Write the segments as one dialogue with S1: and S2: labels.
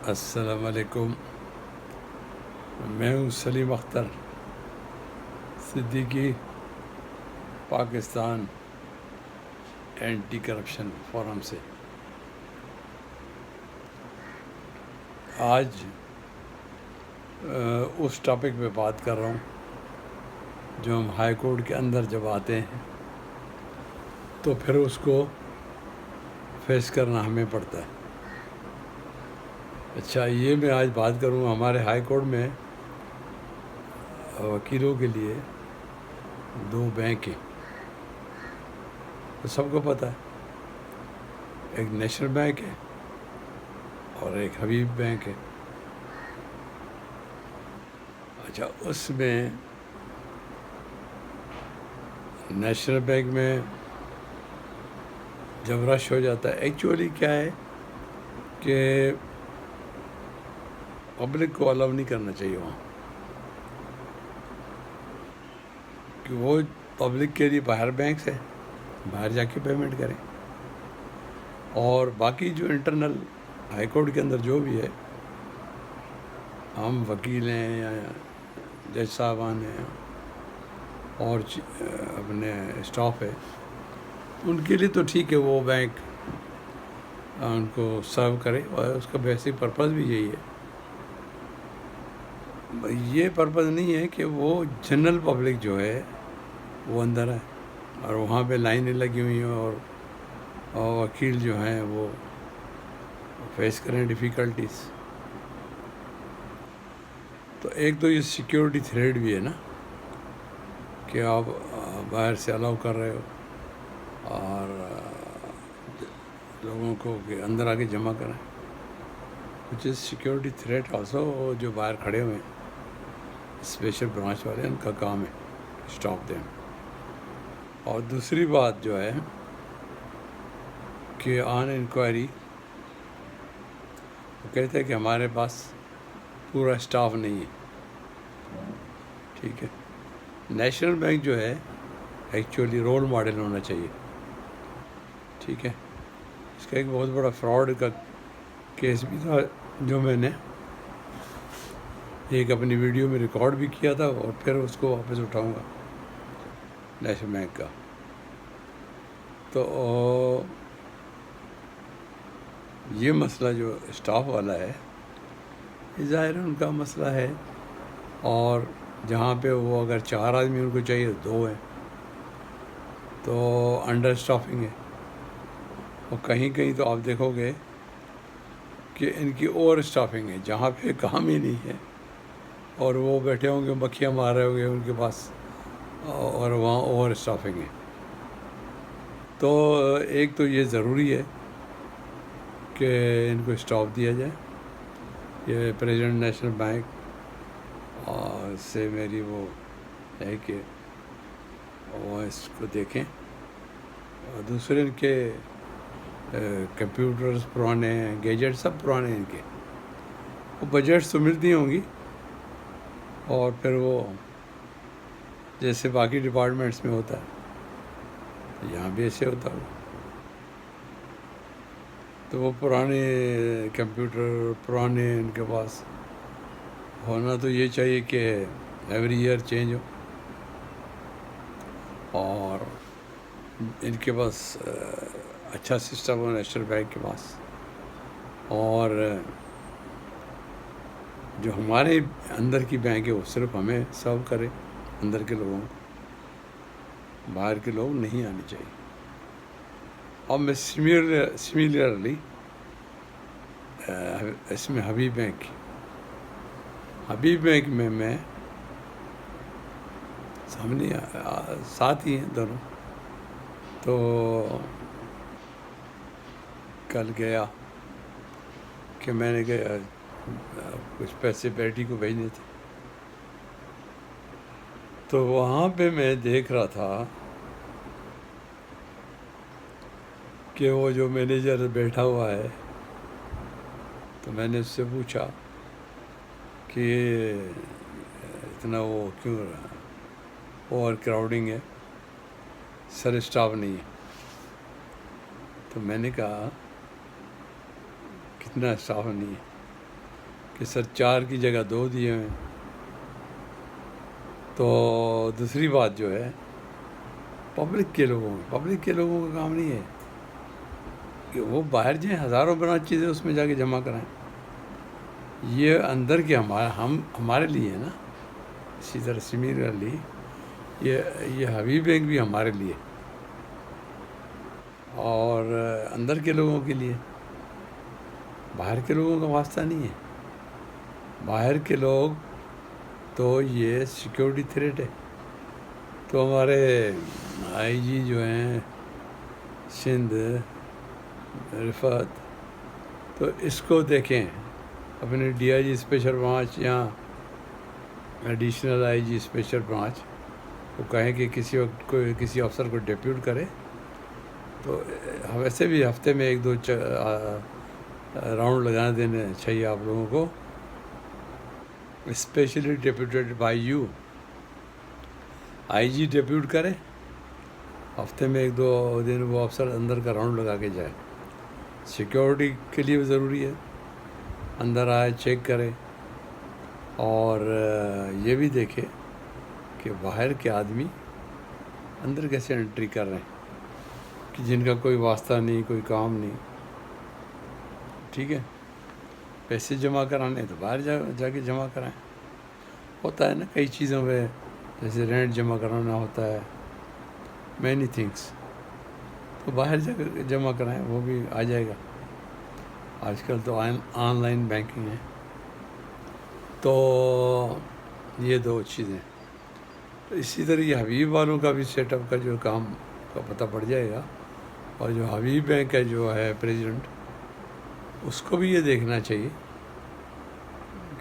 S1: السلام علیکم. میں ہوں Salim Akhtar Siddiqui, Pakistan anti corruption forum سے. آج اس ٹاپک پہ بات کر رہا ہوں جو ہم ہائی کورٹ کے اندر جب آتے ہیں تو پھر اس کو فیس کرنا ہمیں پڑتا ہے. اچھا، یہ میں آج بات کروں. ہمارے ہائی کورٹ میں وکیلوں کے لیے 2 بینک ہیں، تو سب کو پتہ ہے. ایک نیشنل بینک ہے اور ایک حبیب بینک ہے. اچھا، اس میں نیشنل بینک میں جب رش ہو جاتا ہے، ایکچولی کیا ہے کہ پبلک کو الاؤ نہیں کرنا چاہیے وہاں، کہ وہ پبلک کے لیے باہر بینکس ہے، باہر جا کے پیمنٹ کریں. اور باقی جو انٹرنل ہائی کورٹ کے اندر جو بھی ہے، ہم وکیل ہیں یا جج صاحبان ہیں اور اپنے اسٹاف ہے، ان کے لیے تو ٹھیک ہے، وہ بینک ان کو سرو کرے، اور اس کا بیسک پرپز بھی یہی ہے. یہ پرپز نہیں ہے کہ وہ جنرل پبلک جو ہے وہ اندر ہے اور وہاں پہ لائنیں لگی ہوئی ہیں اور وکیل جو ہیں وہ فیس کریں ڈیفیکلٹیز. تو ایک تو یہ سیکیورٹی تھریٹ بھی ہے نا، کہ آپ باہر سے الاؤ کر رہے ہو اور لوگوں کو کہ اندر آ کے جمع کریں، وچ از سیکیورٹی تھریٹ آلسو. جو باہر کھڑے ہوئے ہیں اسپیشل برانچ والے، ان کا کام ہے اسٹاپ دیں. اور دوسری بات جو ہے کہ آن انکوائری وہ کہتے ہیں کہ ہمارے پاس پورا اسٹاف نہیں ہے. ٹھیک ہے، نیشنل بینک جو ہے ایکچولی رول ماڈل ہونا چاہیے. ٹھیک ہے، اس کا ایک بہت بڑا فراڈ کا کیس بھی تھا جو میں نے ایک اپنی ویڈیو میں ریکارڈ بھی کیا تھا، اور پھر اس کو واپس اٹھاؤں گا نیشنل بینک کا. تو یہ مسئلہ جو اسٹاف والا ہے، یہ ظاہر ان کا مسئلہ ہے. اور جہاں پہ وہ اگر 4 آدمی ان کو چاہیے 2 ہیں، تو انڈر اسٹافنگ ہے. اور کہیں کہیں تو آپ دیکھو گے کہ ان کی اوور اسٹافنگ ہے، جہاں پہ کام ہی نہیں ہے اور وہ بیٹھے ہوں گے مکھیاں مار رہے ہوں گے ان کے پاس، اور وہاں اوور اسٹافنگ ہے. تو ایک تو یہ ضروری ہے کہ ان کو اسٹاپ دیا جائے. یہ پریزیڈنٹ نیشنل بینک سے میری وہ ہے کہ وہ اس کو دیکھیں. اور دوسرے ان کے کمپیوٹرز پرانے ہیں، گیجٹ سب پرانے ہیں ان کے. وہ بجٹس تو ملتی ہوں گی، اور پھر وہ جیسے باقی ڈپارٹمنٹس میں ہوتا ہے یہاں بھی ایسے ہوتا ہوگا. تو وہ پرانے کمپیوٹر پرانے ان کے پاس ہونا تو یہ چاہیے کہ ایوری ایئر چینج ہو. اور ان کے پاس اچھا سسٹم ہو نیشنل بینک کے پاس. اور جو ہمارے اندر کی بینک ہے وہ صرف ہمیں سرو کرے، اندر کے لوگوں کو، باہر کے لوگ نہیں آنے چاہیے. اور میں سملرلی اس میں حبیب بینک میں سامنے ساتھ ہی ہیں دونوں. تو کل گیا کہ میں نے کہا کچھ پیسے بیٹی کو بھیجنے تھے، تو وہاں پہ میں دیکھ رہا تھا کہ وہ جو مینیجر بیٹھا ہوا ہے، تو میں نے اس سے پوچھا کہ اتنا وہ کیوں اوور کراؤڈنگ ہے، سر اسٹاف نہیں ہے. تو میں نے کہا کتنا اسٹاف نہیں ہے؟ کہ سر 4 کی جگہ 2 دیے ہوئے. تو دوسری بات جو ہے پبلک کے لوگوں کا کام نہیں ہے کہ وہ باہر جائیں ہزاروں بنا چیزیں اس میں جا کے جمع کرائیں. یہ اندر کے ہمارے لیے ہے نا. اسی طرح سملرلی یہ حبیب بینک بھی ہمارے لیے اور اندر کے لوگوں کے لیے. باہر کے لوگوں کا واسطہ نہیں ہے. باہر کے لوگ تو یہ سیکیورٹی تھریٹ ہے. تو ہمارے آئی جی جو ہیں سندھ رفعت، تو اس کو دیکھیں اپنے D I G special branch یا additional I G special branch کو کہیں کہ کسی وقت کوئی کسی افسر کو ڈیپیوٹ کرے. تو ویسے بھی ہفتے میں 1-2 راؤنڈ لگانے دینے چاہیے آپ لوگوں کو. Specially deputed by you. I G depute کرے، ہفتے میں 1-2 دن وہ افسر اندر کا راؤنڈ لگا کے جائے. سیکیورٹی کے لیے بھی ضروری ہے، اندر آئے چیک کرے اور یہ بھی دیکھے کہ باہر کے آدمی اندر کیسے انٹری کر رہے ہیں کہ جن کا کوئی واسطہ نہیں، کوئی کام نہیں. ٹھیک ہے، پیسے جمع کرانے تو باہر جا کے جمع کرائیں. ہوتا ہے نا کئی چیزوں پہ، جیسے رینٹ جمع کرانا ہوتا ہے، مینی تھنگس، تو باہر جا کے جمع کرائیں، وہ بھی آ جائے گا. آج کل تو آن لائن بینکنگ ہے. تو یہ 2 چیزیں. تو اسی طرح یہ حبیب والوں کا بھی سیٹ اپ کا جو کام کا پتہ پڑ جائے گا. اور جو حبیب بینک کا جو ہے پریزیڈنٹ، اس کو بھی یہ دیکھنا چاہیے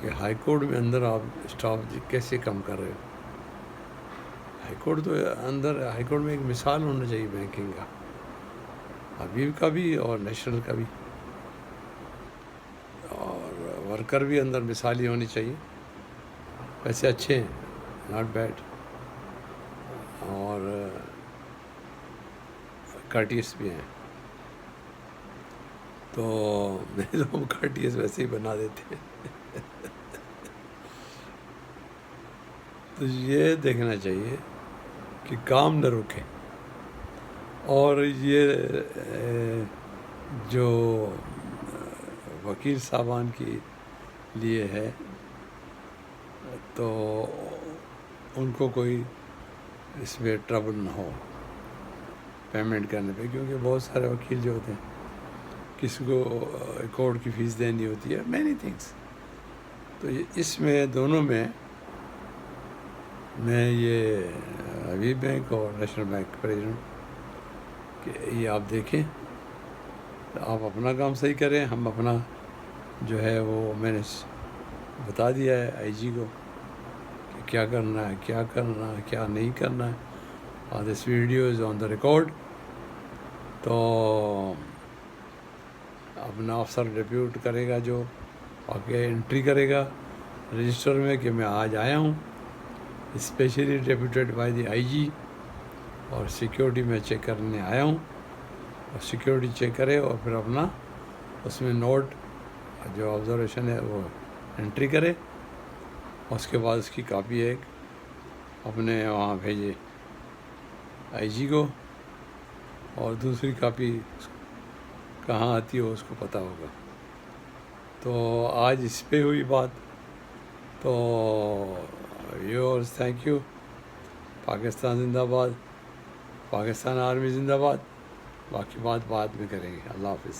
S1: کہ ہائی کورٹ میں اندر آپ اسٹاف کیسے کام کر رہے ہو. ہائی کورٹ میں ایک مثال ہونا چاہیے بینکنگ کا، حبیب کا بھی اور نیشنل کا بھی. اور ورکر بھی اندر مثالی ہونی چاہیے. ویسے اچھے ہیں، ناٹ بیڈ، اور کارٹیس بھی ہیں. تو نہیں تو ہم کارٹیس ویسے ہی بنا دیتے ہیں. تو یہ دیکھنا چاہیے کہ کام نہ رکے. اور یہ جو وکیل صاحبان کے لیے ہے، تو ان کو کوئی اس میں ٹربل نہ ہو پیمنٹ کرنے پہ، کیونکہ بہت سارے وکیل جو ہوتے ہیں کسی کو کورٹ کی فیس دینی ہوتی ہے، مینی تھنگس. تو اس میں دونوں میں یہ حبیب بینک اور نیشنل بینک پریزیڈنٹ کہ یہ آپ دیکھیں، آپ اپنا کام صحیح کریں. ہم اپنا جو ہے وہ میں نے بتا دیا ہے آئی جی کو کہ کیا کرنا ہے، کیا نہیں کرنا ہے. اور this video is on the record. تو اپنا افسر ڈیپیوٹ کرے گا جو آگے انٹری کرے گا رجسٹر میں کہ میں آج آیا ہوں، اسپیشلی ڈیپیوٹیڈ بائی دی آئی جی، اور سیکیورٹی میں چیک کرنے آیا ہوں. اور سیکیورٹی چیک کرے اور پھر اپنا اس میں نوٹ جو آبزرویشن ہے وہ انٹری کرے. اور اس کے بعد اس کی کاپی ایک اپنے وہاں بھیجے آئی جی کو، اور دوسری کاپی کہاں آتی ہو اس کو پتہ ہوگا. تو آج اس پہ ہوئی بات. تو ویورز تھینک یو. پاکستان زندہ باد، پاکستان آرمی زندہ باد. باقی بات بعد میں کریں گے. اللہ حافظ.